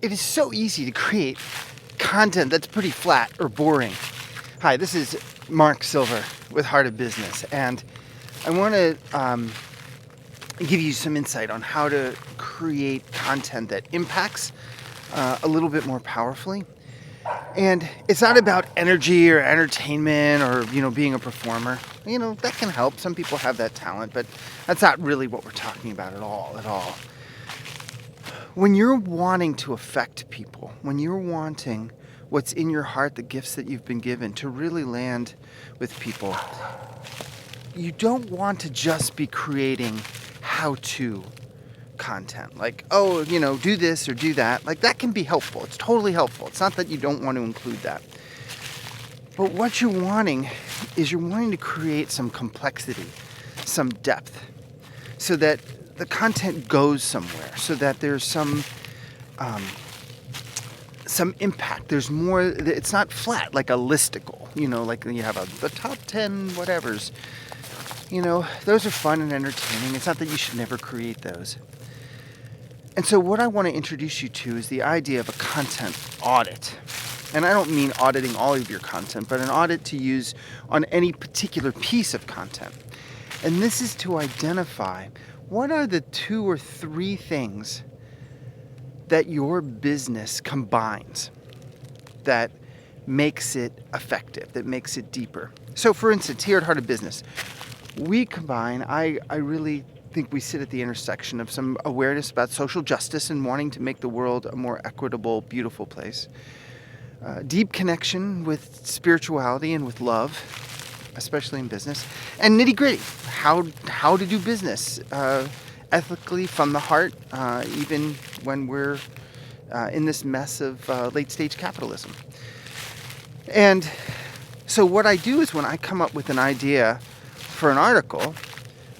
It is so easy to create content that's pretty flat or boring. Hi, this is Mark Silver with Heart of Business, and I want to give you some insight on how to create content that impacts a little bit more powerfully. And it's not about energy or entertainment or, being a performer. That can help. Some people have that talent, but that's not really what we're talking about at all. When you're wanting to affect people, when you're wanting what's in your heart, the gifts that you've been given to really land with people, you don't want to just be creating how-to content. Like, do this or do that. Like, that can be helpful. It's totally helpful. It's not that you don't want to include that. But what you're wanting to create some complexity, some depth, so that the content goes somewhere, so that there's some impact. There's more. It's not flat like a listicle, like you have the top 10 whatevers. Those are fun and entertaining. It's not that you should never create those. And so what I want to introduce you to is the idea of a content audit. And I don't mean auditing all of your content, but an audit to use on any particular piece of content. And this is to identify what are the 2 or 3 things that your business combines that makes it effective, that makes it deeper. So for instance, here at Heart of Business, we combine, I really think we sit at the intersection of some awareness about social justice and wanting to make the world a more equitable, beautiful place. Deep connection with spirituality and with love, especially in business, and nitty-gritty, how to do business ethically from the heart, even when we're in this mess of late-stage capitalism. And so what I do is when I come up with an idea for an article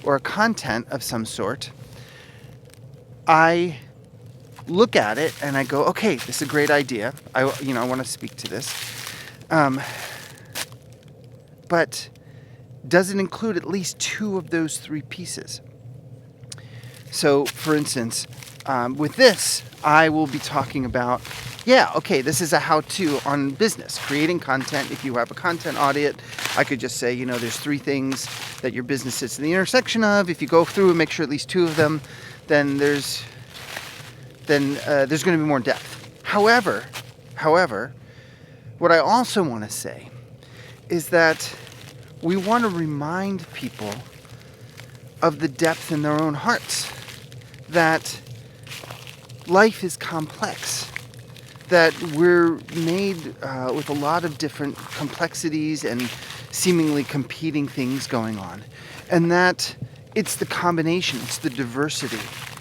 or a content of some sort, I look at it and I go, okay, this is a great idea. I want to speak to this. But does it include at least 2 of those 3 pieces? So, for instance, with this, I will be talking about, this is a how-to on business, creating content. If you have a content audit, I could just say, there's 3 things that your business sits in the intersection of. If you go through and make sure at least 2 of them, then there's going to be more depth. However, what I also want to say is that we want to remind people of the depth in their own hearts, that life is complex, that we're made with a lot of different complexities and seemingly competing things going on, and that it's the combination, it's the diversity,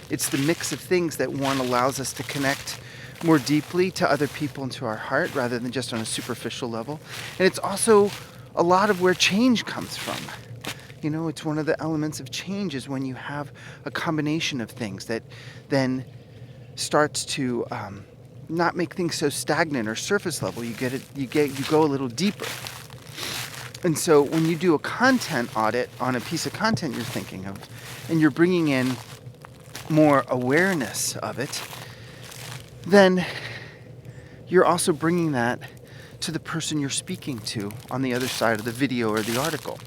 it's the mix of things that one allows us to connect more deeply to other people and to our heart rather than just on a superficial level. And it's also a lot of where change comes from. It's one of the elements of change is when you have a combination of things that then starts to not make things so stagnant or surface level. You go a little deeper. And so when you do a content audit on a piece of content you're thinking of, and you're bringing in more awareness of it, then you're also bringing that to the person you're speaking to on the other side of the video or the article.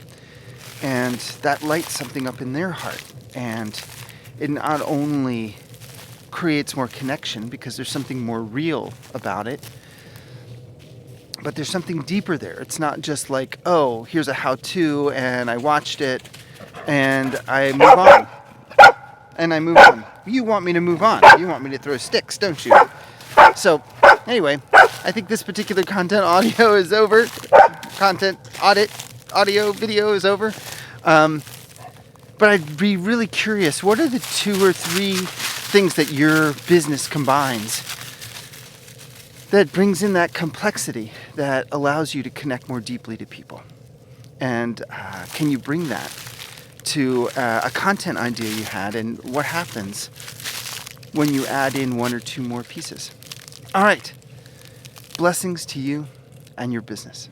And that lights something up in their heart. And it not only creates more connection because there's something more real about it, but there's something deeper there. It's not just like, oh, here's a how-to and I watched it and I move on. You want me to move on. You want me to throw sticks, don't you? So, anyway, I think this particular content audio is over. Content audit, audio, video is over. But I'd be really curious, what are the 2 or 3 things that your business combines that brings in that complexity that allows you to connect more deeply to people? And can you bring that to a content idea you had, and what happens when you add in 1 or 2 more pieces? All right. Blessings to you and your business.